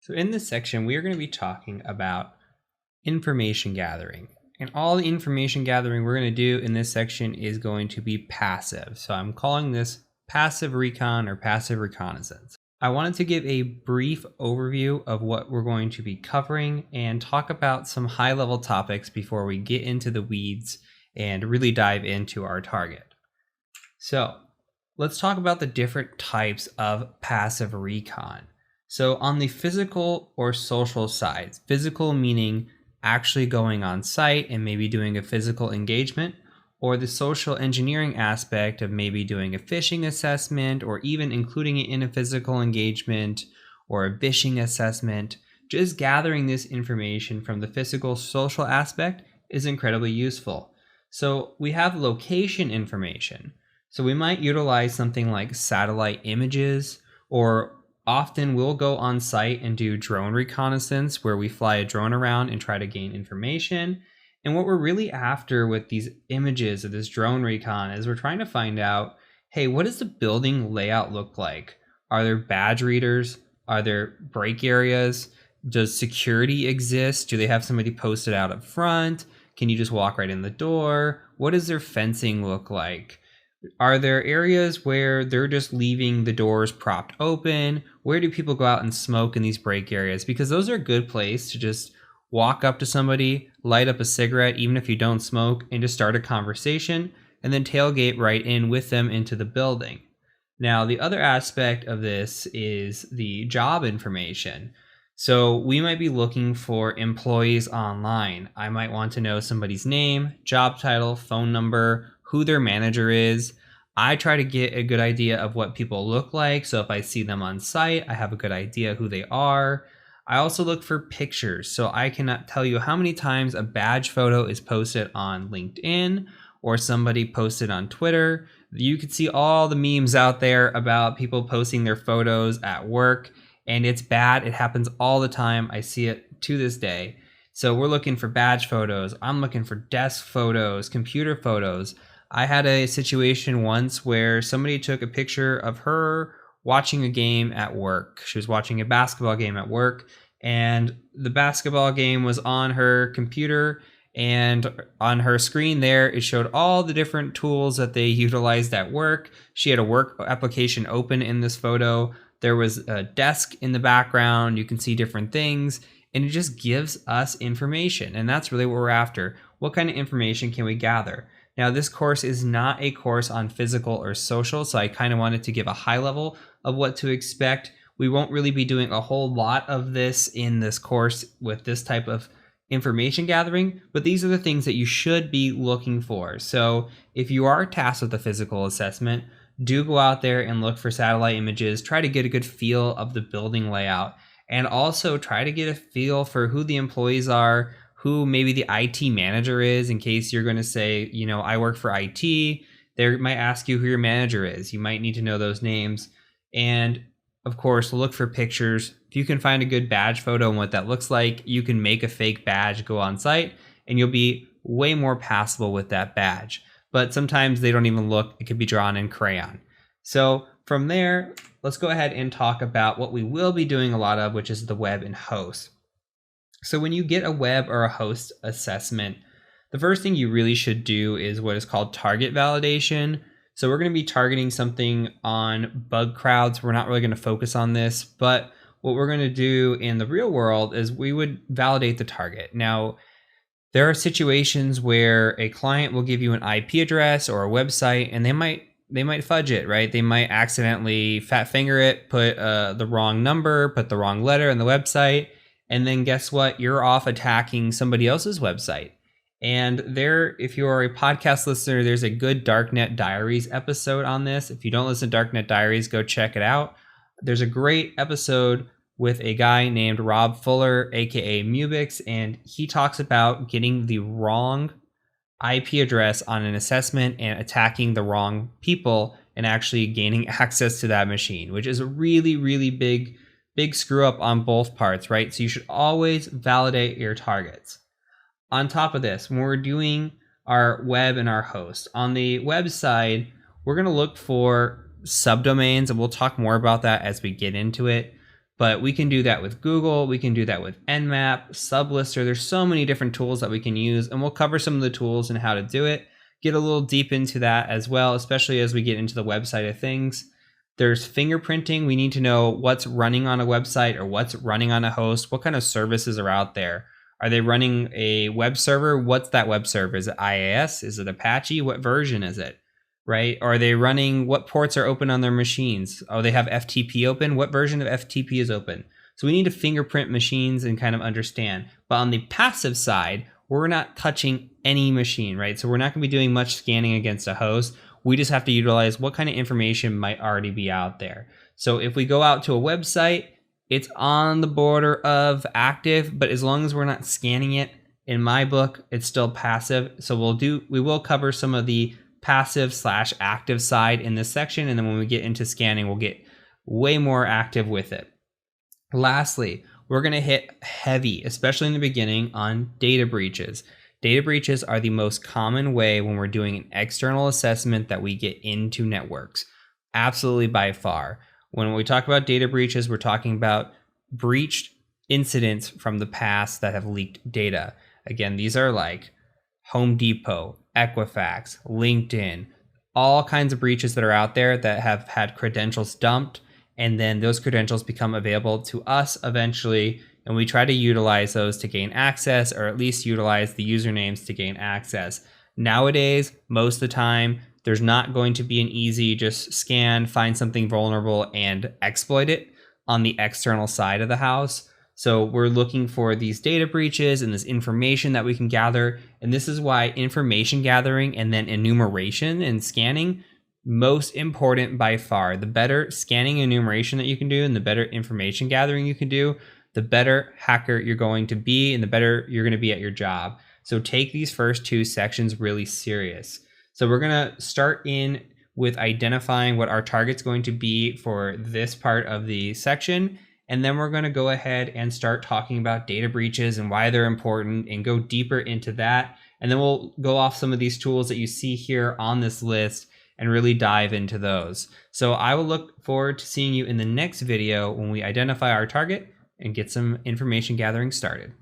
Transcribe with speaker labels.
Speaker 1: So in this section, we are going to be talking about information gathering. And all the information gathering we're going to do in this section is going to be passive. So I'm calling this passive recon or passive reconnaissance. I wanted to give a brief overview of what we're going to be covering and talk about some high-level topics before we get into the weeds and really dive into our target. So let's talk about the different types of passive recon. So on the physical or social side, physical meaning actually going on site and maybe doing a physical engagement, or the social engineering aspect of maybe doing a phishing assessment or even including it in a physical engagement or a phishing assessment. Just gathering this information from the physical social aspect is incredibly useful. So we have location information. So we might utilize something like satellite images, or often we'll go on site and do drone reconnaissance where we fly a drone around and try to gain information. And what we're really after with these images of this drone recon is we're trying to find out, hey, what does the building layout look like? Are there badge readers? Are there break areas? Does security exist? Do they have somebody posted out up front? Can you just walk right in the door? What does their fencing look like? Are there areas where they're just leaving the doors propped open? Where do people go out and smoke in these break areas? Because those are a good place to just walk up to somebody, light up a cigarette, even if you don't smoke, and just start a conversation, and then tailgate right in with them into the building. Now, the other aspect of this is the job information. So we might be looking for employees online. I might want to know somebody's name, job title, phone number, who their manager is. I try to get a good idea of what people look like. So if I see them on site, I have a good idea who they are. I also look for pictures. So I cannot tell you how many times a badge photo is posted on LinkedIn or somebody posted on Twitter. You can see all the memes out there about people posting their photos at work, and it's bad. It happens all the time. I see it to this day. So we're looking for badge photos. I'm looking for desk photos, computer photos. I had a situation once where somebody took a picture of her watching a game at work. She was watching a basketball game at work, and the basketball game was on her computer, and on her screen there, it showed all the different tools that they utilized at work. She had a work application open in this photo. There was a desk in the background. You can see different things, and it just gives us information, and that's really what we're after. What kind of information can we gather? Now, this course is not a course on physical or social, so I kind of wanted to give a high level of what to expect. We won't really be doing a whole lot of this in this course with this type of information gathering, but these are the things that you should be looking for. So if you are tasked with a physical assessment, do go out there and look for satellite images, try to get a good feel of the building layout, and also try to get a feel for who the employees are, who maybe the IT manager is, in case you're going to say, you know, I work for IT. They might ask you who your manager is. You might need to know those names. And of course, look for pictures. If you can find a good badge photo and what that looks like, you can make a fake badge, go on site, and you'll be way more passable with that badge. But sometimes they don't even look. It could be drawn in crayon. So from there, let's go ahead and talk about what we will be doing a lot of, which is the web and host. So when you get a web or a host assessment, the first thing you really should do is what is called target validation. So we're going to be targeting something on bug crowds. We're not really going to focus on this, but what we're going to do in the real world is we would validate the target. Now, there are situations where a client will give you an IP address or a website, and they might fudge it, right? They might accidentally fat finger it, put the wrong number, put the wrong letter in the website. And then guess what? You're off attacking somebody else's website. And there, if you are a podcast listener, there's a good Darknet Diaries episode on this. If you don't listen to Darknet Diaries, go check it out. There's a great episode with a guy named Rob Fuller, aka Mubix, and he talks about getting the wrong IP address on an assessment and attacking the wrong people and actually gaining access to that machine, which is a really, really big screw up on both parts, right? So you should always validate your targets. On top of this, when we're doing our web and our host, on the web side, we're going to look for subdomains, and we'll talk more about that as we get into it. But we can do that with Google, we can do that with Nmap, Sublister. There's so many different tools that we can use, and we'll cover some of the tools and how to do it. Get a little deep into that as well, especially as we get into the website of things. There's fingerprinting. We need to know what's running on a website or what's running on a host. What kind of services are out there? Are they running a web server? What's that web server? Is it IIS? Is it Apache? What version is it? Right? Are they running, what ports are open on their machines? Oh, they have FTP open. What version of FTP is open? So we need to fingerprint machines and kind of understand. But on the passive side, we're not touching any machine, right? So we're not going to be doing much scanning against a host. We just have to utilize what kind of information might already be out there. So if we go out to a website, it's on the border of active, but as long as we're not scanning it, in my book, it's still passive. So we will cover some of the passive/active side in this section, and then when we get into scanning, we'll get way more active with it. Lastly, we're going to hit heavy, especially in the beginning, on data breaches. Data breaches are the most common way when we're doing an external assessment that we get into networks. Absolutely by far. When we talk about data breaches, we're talking about breached incidents from the past that have leaked data. Again, these are like Home Depot, Equifax, LinkedIn, all kinds of breaches that are out there that have had credentials dumped, and then those credentials become available to us eventually, and we try to utilize those to gain access, or at least utilize the usernames to gain access. Nowadays, most of the time, there's not going to be an easy just scan, find something vulnerable, and exploit it on the external side of the house. So we're looking for these data breaches and this information that we can gather. And this is why information gathering and then enumeration and scanning, most important by far. The better scanning and enumeration that you can do and the better information gathering you can do, the better hacker you're going to be and the better you're going to be at your job. So take these first two sections really serious. So we're going to start in with identifying what our target's going to be for this part of the section. And then we're going to go ahead and start talking about data breaches and why they're important and go deeper into that. And then we'll go off some of these tools that you see here on this list and really dive into those. So I will look forward to seeing you in the next video when we identify our target and get some information gathering started.